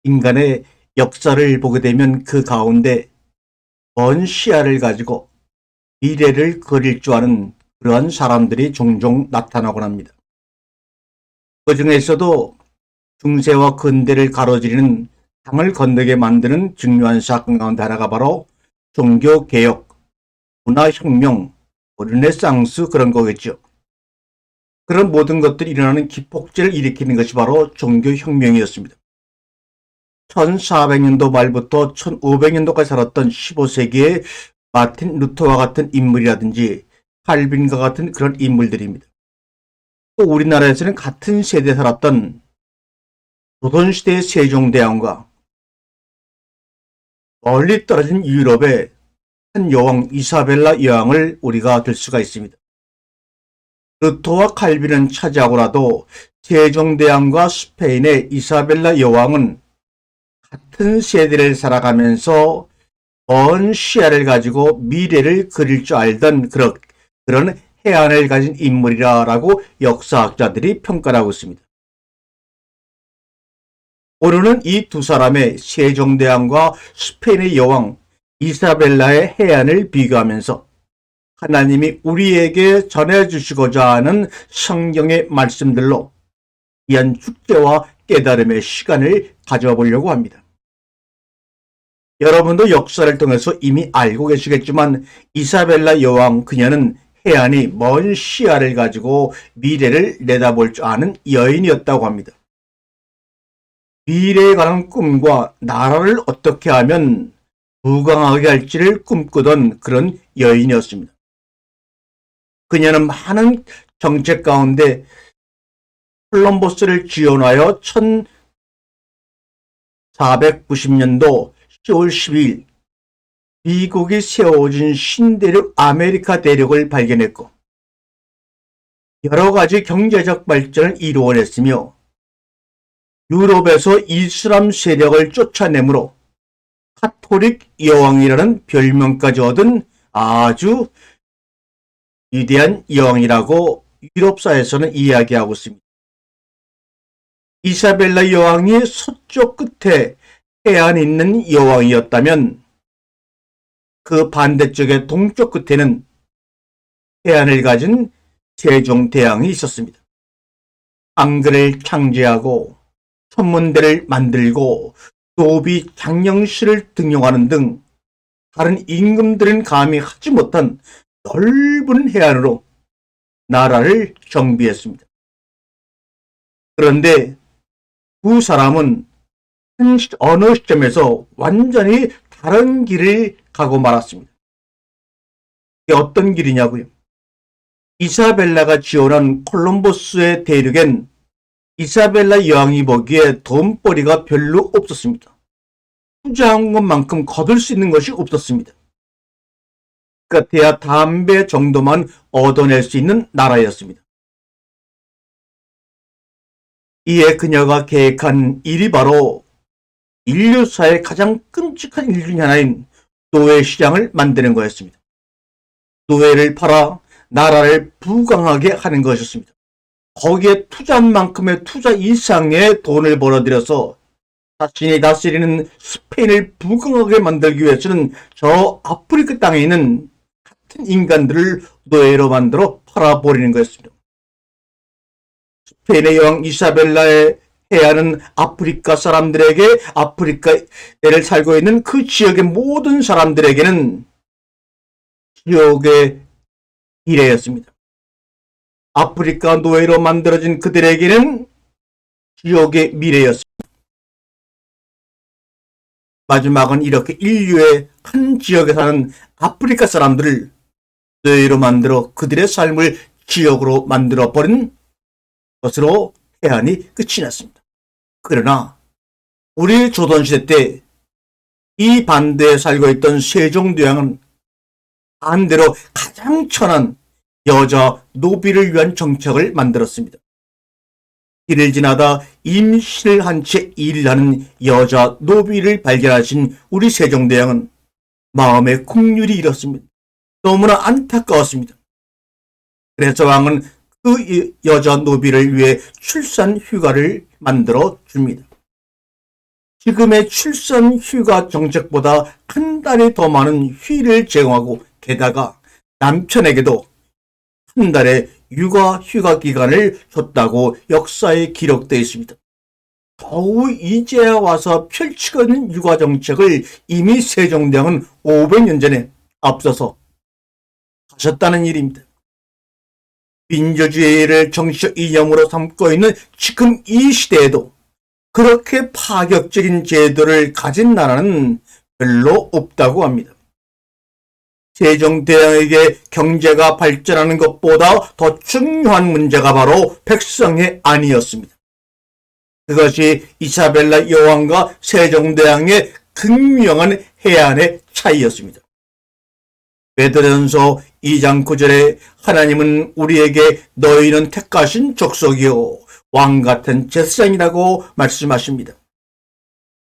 인간의 역사를 보게 되면 그 가운데 먼 시야를 가지고 미래를 그릴 줄 아는 그러한 사람들이 종종 나타나곤 합니다. 그 중에서도 중세와 근대를 가로지르는 강을 건너게 만드는 중요한 사건 가운데 하나가 바로 종교개혁, 문화혁명, 르네상스 그런 거겠죠. 그런 모든 것들이 일어나는 기폭제를 일으키는 것이 바로 종교혁명이었습니다. 1400년도 말부터 1500년도까지 살았던 15세기의 마틴 루터와 같은 인물이라든지 칼빈과 같은 그런 인물들입니다. 또 우리나라에서는 같은 세대에 살았던 조선시대의 세종대왕과 멀리 떨어진 유럽의 한 여왕 이사벨라 여왕을 우리가 들 수가 있습니다. 루터와 칼빈은 차지하고라도 세종대왕과 스페인의 이사벨라 여왕은 같은 세대를 살아가면서 먼 시야를 가지고 미래를 그릴 줄 알던 그런 해안을 가진 인물이라고 역사학자들이 평가를 하고 있습니다. 오늘은 이 두 사람의 세종대왕과 스페인의 여왕 이사벨라의 해안을 비교하면서 하나님이 우리에게 전해주시고자 하는 성경의 말씀들로 귀한 축제와 깨달음의 시간을 가져보려고 합니다. 여러분도 역사를 통해서 이미 알고 계시겠지만 이사벨라 여왕 그녀는 해안이 먼 시야를 가지고 미래를 내다볼 줄 아는 여인이었다고 합니다. 미래에 관한 꿈과 나라를 어떻게 하면 부강하게 할지를 꿈꾸던 그런 여인이었습니다. 그녀는 많은 정책 가운데 콜럼버스를 지원하여 1490년도 10월 12일 미국이 세워진 신대륙 아메리카 대륙을 발견했고 여러 가지 경제적 발전을 이루어냈으며 유럽에서 이슬람 세력을 쫓아내므로 카톨릭 여왕이라는 별명까지 얻은 아주 위대한 여왕이라고 유럽사에서는 이야기하고 있습니다. 이사벨라 여왕이 서쪽 끝에 해안에 있는 여왕이었다면 그 반대쪽의 동쪽 끝에는 해안을 가진 세종대왕이 있었습니다. 한글을 창제하고 천문대를 만들고 노비 장영실을 등용하는 등 다른 임금들은 감히 하지 못한 넓은 해안으로 나라를 정비했습니다. 그런데 두 사람은 어느 시점에서 완전히 다른 길을 가고 말았습니다. 이게 어떤 길이냐고요? 이사벨라가 지원한 콜럼버스의 대륙엔 이사벨라 여왕이 보기에 돈벌이가 별로 없었습니다. 투자한 것만큼 거둘 수 있는 것이 없었습니다. 그러니까 대야 담배 정도만 얻어낼 수 있는 나라였습니다. 이에 그녀가 계획한 일이 바로 인류사의 가장 끔찍한 일 중에 하나인 노예 시장을 만드는 거였습니다. 노예를 팔아 나라를 부강하게 하는 것이었습니다. 거기에 투자한 만큼의 투자 이상의 돈을 벌어들여서 자신이 다스리는 스페인을 부강하게 만들기 위해서는 저 아프리카 땅에 있는 같은 인간들을 노예로 만들어 팔아버리는 것이었습니다. 스페인의 여왕 이사벨라의 해안은 아프리카 사람들에게 아프리카를 살고 있는 그 지역의 모든 사람들에게는 지옥의 미래였습니다. 아프리카 노예로 만들어진 그들에게는 지옥의 미래였습니다. 마지막은 이렇게 인류의 한 지역에 사는 아프리카 사람들을 노예로 만들어 그들의 삶을 지옥으로 만들어버린 것으로 해안이 끝이 났습니다. 그러나 우리 조선시대 때 이 반대에 살고 있던 세종대왕은 반대로 가장 천한 여자 노비를 위한 정책을 만들었습니다. 길을 지나다 임신을 한 채 일을 하는 여자 노비를 발견하신 우리 세종대왕은 마음의 국률이 잃었습니다. 너무나 안타까웠습니다. 그래서 왕은 그 여자 노비를 위해 출산 휴가를 만들어 줍니다. 지금의 출산 휴가 정책보다 한 달이 더 많은 휴일을 제공하고 게다가 남편에게도 한 달의 육아 휴가 기간을 줬다고 역사에 기록되어 있습니다. 겨우 이제야 와서 펼치고 있는 육아 정책을 이미 세종대왕은 500년 전에 앞서서 하셨다는 일입니다. 민주주의를 정치적 이념으로 삼고 있는 지금 이 시대에도 그렇게 파격적인 제도를 가진 나라는 별로 없다고 합니다. 세종대왕에게 경제가 발전하는 것보다 더 중요한 문제가 바로 백성의 안위였습니다. 그것이 이사벨라 여왕과 세종대왕의 극명한 해안의 차이였습니다. 베드로전서 2장 9절에 하나님은 우리에게 너희는 택하신 족속이요 왕같은 제사장이라고 말씀하십니다.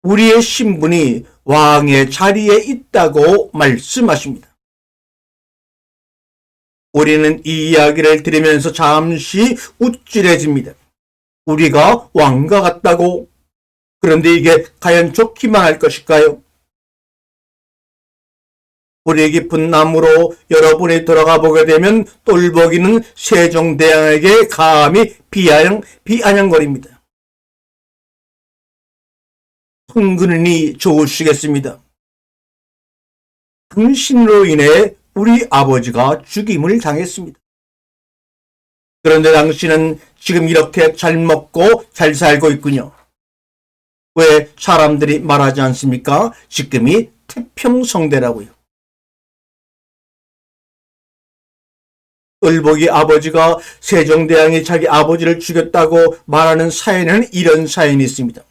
우리의 신분이 왕의 자리에 있다고 말씀하십니다. 우리는 이 이야기를 들으면서 잠시 우쭐해집니다. 우리가 왕과 같다고? 그런데 이게 과연 좋기만 할 것일까요? 뿌리 깊은 나무로 여러분이 들어가 보게 되면 똘보기는 세종대왕에게 감히 비아냥거립니다. 흥근히 좋으시겠습니다. 당신으로 인해 우리 아버지가 죽임을 당했습니다. 그런데 당신은 지금 이렇게 잘 먹고 잘 살고 있군요. 왜 사람들이 말하지 않습니까? 지금이 태평성대라고요. 똘보기 아버지가 세종대왕이 자기 아버지를 죽였다고 말하는 사연에는 이런 사연이 있습니다.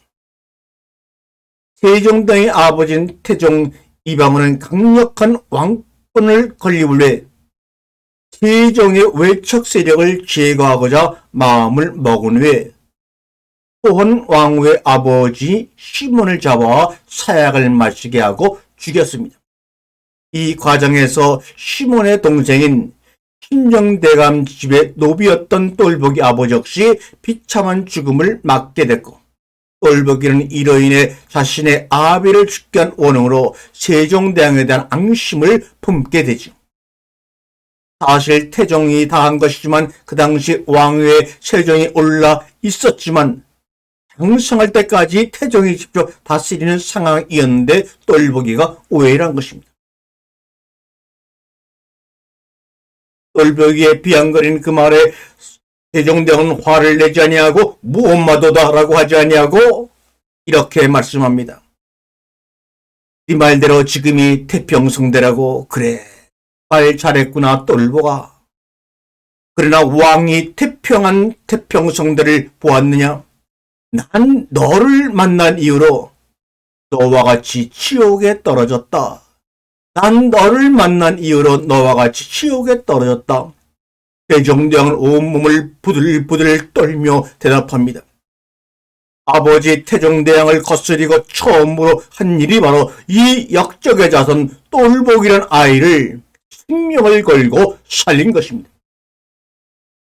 세종대왕의 아버지인 태종 이방원은 강력한 왕권을 건립을 위해 세종의 외척 세력을 제거하고자 마음을 먹은 후에 호헌 왕후의 아버지 시몬을 잡아 사약을 마시게 하고 죽였습니다. 이 과정에서 시몬의 동생인 신정대감 집의 노비였던 똘보기 아버지 역시 비참한 죽음을 맞게 됐고, 똘보기는 이로 인해 자신의 아비를 죽게 한 원흉으로 세종대왕에 대한 앙심을 품게 되죠. 사실 태종이 다 한 것이지만 그 당시 왕위에 세종이 올라 있었지만 장성할 때까지 태종이 직접 다스리는 상황이었는데 똘보기가 오해를 한 것입니다. 똘보기의 비양거리는 그 말에 세종대왕은 화를 내지 아니하고 무엄마도다라고 하지 아니하고 이렇게 말씀합니다. 네 말대로 지금이 태평성대라고. 그래, 말 잘했구나 똘보가. 그러나 왕이 태평한 태평성대를 보았느냐? 난 너를 만난 이후로 너와 같이 지옥에 떨어졌다. 난 너를 만난 이후로 너와 같이 지옥에 떨어졌다. 세종대왕은 온몸을 부들부들 떨며 대답합니다. 아버지 태종대왕을 거스리고 처음으로 한 일이 바로 이 역적의 자손 똘보기란 아이를 생명을 걸고 살린 것입니다.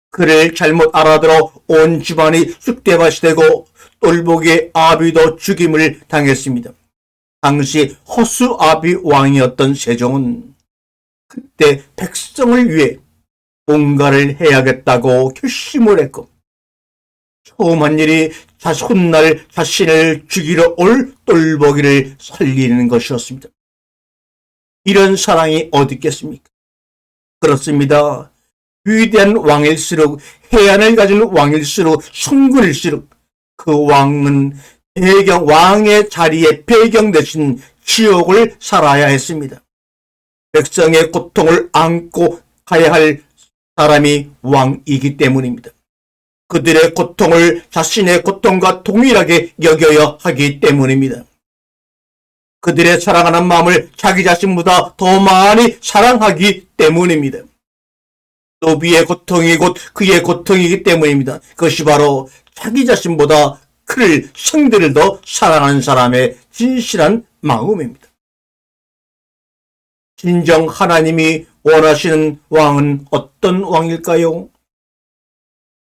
그를 잘못 알아들어 온 집안이 쑥대밭이 되고 똘보기의 아비도 죽임을 당했습니다. 당시 허수아비 왕이었던 세종은 그때 백성을 위해 뭔가를 해야겠다고 결심을 했고, 처음 한 일이 훗날 자신을 죽이러 올 똘보기를 살리는 것이었습니다. 이런 사랑이 어디 있겠습니까? 그렇습니다. 위대한 왕일수록, 해안을 가진 왕일수록, 성군일수록 그 왕은 왕의 자리에 배경 대신 지옥을 살아야 했습니다. 백성의 고통을 안고 가야 할 사람이 왕이기 때문입니다. 그들의 고통을 자신의 고통과 동일하게 여겨야 하기 때문입니다. 그들의 사랑하는 마음을 자기 자신보다 더 많이 사랑하기 때문입니다. 노비의 고통이 곧 그의 고통이기 때문입니다. 그것이 바로 자기 자신보다 그를 성들을 더 사랑하는 사람의 진실한 마음입니다. 진정 하나님이 원하시는 왕은 어떤 왕일까요?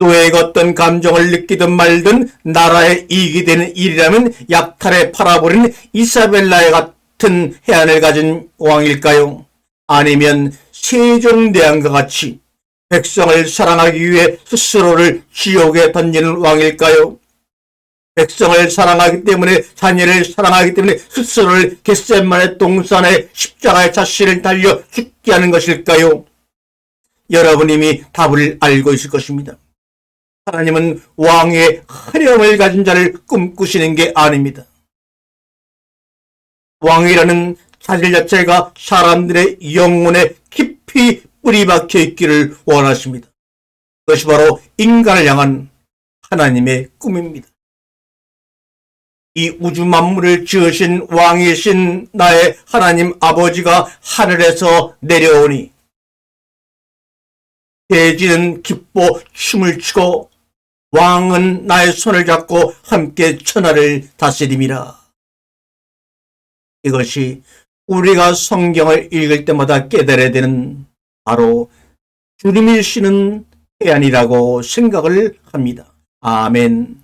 노예가 어떤 감정을 느끼든 말든 나라에 이익이 되는 일이라면 약탈에 팔아버리는 이사벨라의 같은 해안을 가진 왕일까요? 아니면 세종대왕과 같이 백성을 사랑하기 위해 스스로를 지옥에 던지는 왕일까요? 백성을 사랑하기 때문에, 자녀를 사랑하기 때문에 스스로를 겟세마네 동산의 십자가의 자신을 달려 죽게 하는 것일까요? 여러분 이미 답을 알고 있을 것입니다. 하나님은 왕의 화려함을 가진 자를 꿈꾸시는 게 아닙니다. 왕이라는 자질 자체가 사람들의 영혼에 깊이 뿌리 박혀 있기를 원하십니다. 그것이 바로 인간을 향한 하나님의 꿈입니다. 이 우주 만물을 지으신 왕이신 나의 하나님 아버지가 하늘에서 내려오니 대지는 기뻐 춤을 추고 왕은 나의 손을 잡고 함께 천하를 다스림이라. 이것이 우리가 성경을 읽을 때마다 깨달아야 되는 바로 주님이시는 해안이라고 생각을 합니다. 아멘.